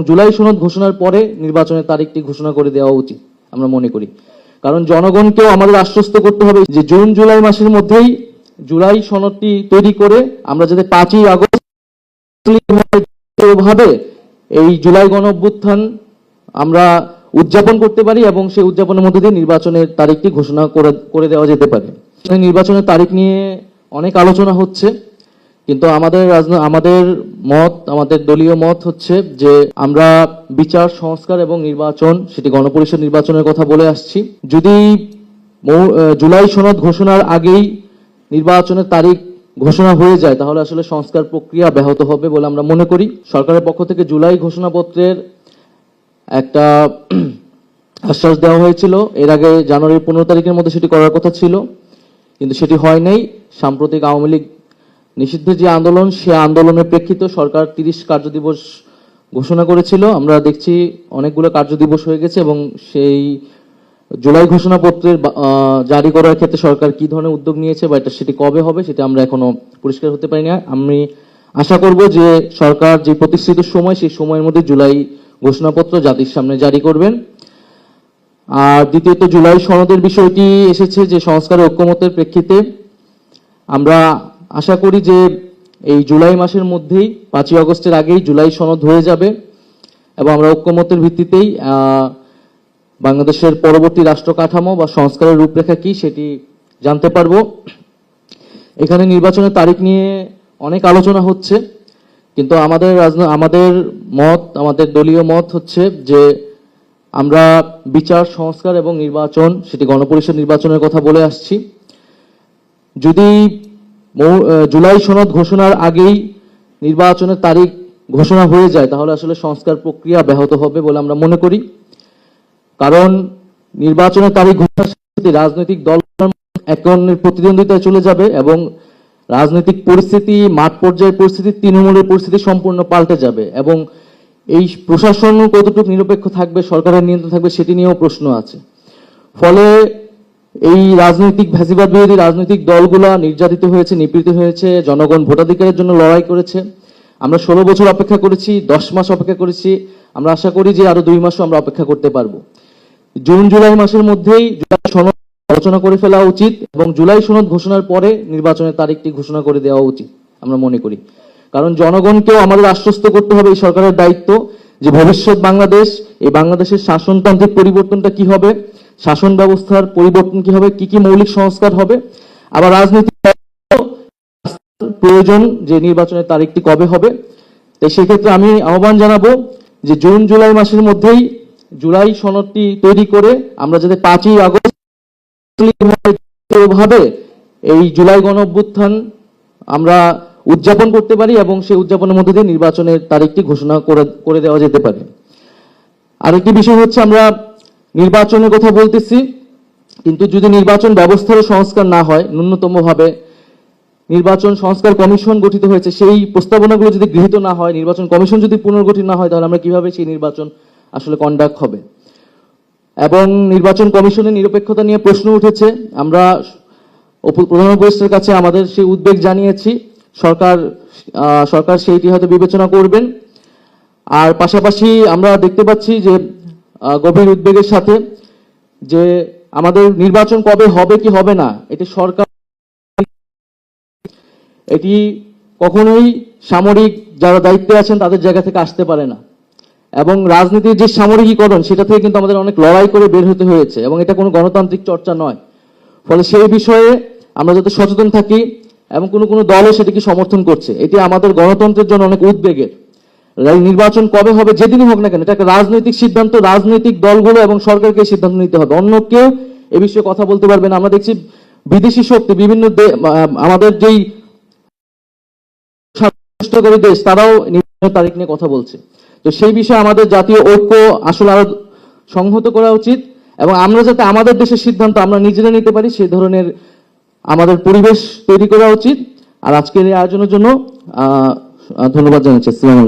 জুলাই সনদ ঘোষণার পরে নির্বাচনের তারিখটি ঘোষণা করে দেওয়া উচিত আমরা মনে করি। কারণ জনগণকেও আমাদের আশ্বস্ত করতে হবে যে জুন জুলাই মাসের মধ্যেই জুলাই সনদটি তৈরি করে আমরা যাতে 5ই আগস্ট ভাবে এই জুলাই গণঅভ্যুত্থান আমরা উদযাপন করতে পারি এবং সেই উদযাপনের মধ্যে দিয়ে নির্বাচনের তারিখটি ঘোষণা করে দেওয়া যেতে পারে। নির্বাচনের তারিখ নিয়ে অনেক আলোচনা হচ্ছে, কিন্তু আমাদের দলীয় মত হচ্ছে যে আমরা বিচার সংস্কার এবং নির্বাচন, সেটি গণপরিষদ নির্বাচনের কথা বলে আসছি। যদি জুলাই সনদ ঘোষণার আগেই নির্বাচনের তারিখ ঘোষণা হয়ে যায় তাহলে আসলে সংস্কার প্রক্রিয়া ব্যাহত হবে বলে আমরা মনে করি। সরকারের পক্ষ থেকে জুলাই ঘোষণাপত্রের একটা আশ্বাস দেওয়া হয়েছিল, এর আগে জানুয়ারির 15 তারিখের মধ্যে সেটি করার কথা ছিল, কিন্তু সেটি হয় নাই। সাম্প্রতিক আওয়ামী লীগ নিষিদ্ধের যে আন্দোলন, সে আন্দোলনের প্রেক্ষিতে সরকার 30 কার্যদিবস ঘোষণা করেছিল। আমরা দেখছি অনেকগুলো কার্যদিবস হয়ে গেছে এবং সেই জুলাই ঘোষণাপত্রের জারি করার ক্ষেত্রে সরকার কি ধরনের উদ্যোগ নিয়েছে বা সেটি কবে হবে সেটা আমরা এখনো পরিষ্কার হতে পারি না। আমি আশা করব যে সরকার যে প্রতিষ্ঠিত সময়, সেই সময়ের মধ্যে জুলাই ঘোষণাপত্র জাতির সামনে জারি করবেন। আর দ্বিতীয়ত, জুলাই সনদের বিষয়টি এসেছে যে সংস্কার ঐক্যমতের প্রেক্ষিতে আমরা আশা করি যে এই জুলাই মাসের মধ্যেই 5ই আগস্টের আগেই জুলাই সনদ হয়ে যাবে এবং আমরা ঐক্যমতের ভিত্তিতেই বাংলাদেশের পরবর্তী রাষ্ট্র কাঠামো বা সংস্কারের রূপরেখা কি সেটি জানতে পারবো। এখানে নির্বাচনের তারিখ নিয়ে অনেক আলোচনা হচ্ছে, কিন্তু আমাদের দলীয় মত হচ্ছে যে আমরা বিচার সংস্কার এবং নির্বাচন, সেটি গণপরিষদ নির্বাচনের কথা বলে আসছি। যদি জুলাই সনদ ঘোষণার আগেই নির্বাচনের তারিখ ঘোষণা হয়ে যায় তাহলে আসলে সংস্কার প্রক্রিয়া ব্যাহত হবে বলে আমরা মনে করি। কারণ নির্বাচনের তারিখ ঘোষণার সাথে রাজনৈতিক দল একে অন্যের প্রতিদ্বন্দ্বিতায় চলে যাবে এবং রাজনৈতিক পরিস্থিতি, মাঠ পর্যায়ের পরিস্থিতি, তৃণমূলের পরিস্থিতি সম্পূর্ণ পাল্টে যাবে এবং এই প্রশাসন কতটুকু নিরপেক্ষ থাকবে, সরকারের নিয়ন্ত্রণ থাকবে, সেটি নিয়েও প্রশ্ন আছে। ফলে এই ফ্যাসিবাদ বিরোধী রাজনৈতিক দলগুলা নির্যাতিত হয়েছে, নিপীড়িত হয়েছে, জনগণ ভোটাধিকারের জন্য লড়াই করেছে। আমরা 16 বছর অপেক্ষা করেছি, 10 মাস অপেক্ষা করেছি, আমরা আশা করি যে আরো 2 মাসও আমরা অপেক্ষা করতে পারবো। জুন জুলাই মাসের মধ্যেই জুলাই সনদ আলোচনা করে ফেলা উচিত এবং জুলাই সনদ ঘোষণার পরে নির্বাচনের তারিখটি ঘোষণা করে দেওয়া উচিত আমরা মনে করি। কারণ জনগণকেও আমাদের আশ্বস্ত করতে হবে, এই সরকারের দায়িত্ব, যে ভবিষ্যৎ বাংলাদেশ, এই বাংলাদেশের শাসনতান্ত্রিক পরিবর্তনটা কি হবে, শাসন ব্যবস্থার পরিবর্তন কি হবে, কি কি মৌলিক সংস্কার হবে, আবার রাজনৈতিক প্রয়োজন যে নির্বাচনের তারিখটি কবে হবে। তাই সেক্ষেত্রে আমি আহ্বান জানাবো যে জুন জুলাই মাসের মধ্যেই জুলাই সনদটি তৈরি করে আমরা যাতে 5ই আগস্ট ভাবে এই জুলাই গণঅভ্যুত্থান আমরা উদযাপন করতে পারি এবং সেই উদযাপনের মধ্যে দিয়ে নির্বাচনের তারিখটি ঘোষণা করে দেওয়া যেতে পারে। আরেকটি বিষয় হচ্ছে, আমরা নির্বাচনের কথা বলতেছি, কিন্তু যদি নির্বাচন ব্যবস্থার সংস্কার না হয়, ন্যূনতম ভাবে নির্বাচন সংস্কার কমিশন গঠিত হয়েছে, সেই প্রস্তাবনাগুলো যদি গৃহীত না হয়, নির্বাচন কমিশন যদি পুনর্গঠিত না হয়, তাহলে আমরা কিভাবে সেই নির্বাচন আসলে কন্ডাক্ট হবে। এবং নির্বাচন কমিশনের নিরপেক্ষতা নিয়ে প্রশ্ন উঠেছে। আমরা প্রধান উপদেষ্টার কাছে আমাদের সেই উদ্বেগ জানিয়েছি, সরকার সেইটি হয়তো বিবেচনা করবেন। আর পাশাপাশি আমরা দেখতে পাচ্ছি যে গভীর উদ্বেগের সাথে যে আমাদের নির্বাচন কবে হবে কি হবে না, এটি কখনোই সামরিক যারা দায়িত্বে আছেন তাদের জায়গা থেকে আসতে পারে না এবং রাজনীতির যে সামরিকীকরণ, সেটা থেকে কিন্তু আমাদের অনেক লড়াই করে বের হতে হয়েছে এবং এটা কোনো গণতান্ত্রিক চর্চা নয়। ফলে সেই বিষয়ে আমরা যাতে সচেতন থাকি এবং কোনো দলও সেটিকে সমর্থন করছে, এটি আমাদের গণতন্ত্রের জন্য অনেক উদ্বেগের। নির্বাচন কবে হবে যেদিনই হোক না কেন, এটা একটা রাজনৈতিক সিদ্ধান্ত, রাজনৈতিক দলগুলো এবং সরকারকে সিদ্ধান্ত নিতে হবে, অন্য কেউ এ বিষয়ে কথা বলতে পারবে না। আমরা দেখছি বিদেশি শক্তি, বিভিন্ন আমাদের যেই দেশ, তারাও নির্বাচনের তারিখ নিয়ে কথা বলছে। তো সেই বিষয়ে আমাদের জাতীয় ঐক্য আসলে আরো সংহত করা উচিত এবং আমরা যাতে আমাদের দেশের সিদ্ধান্ত আমরা নিজেরা নিতে পারি, সেই ধরনের আমাদের পরিবেশ তৈরি করা উচিত। আর আজকের এই আয়োজনের জন্য ধন্যবাদ জানাচ্ছি। আসসালামু আলাইকুম।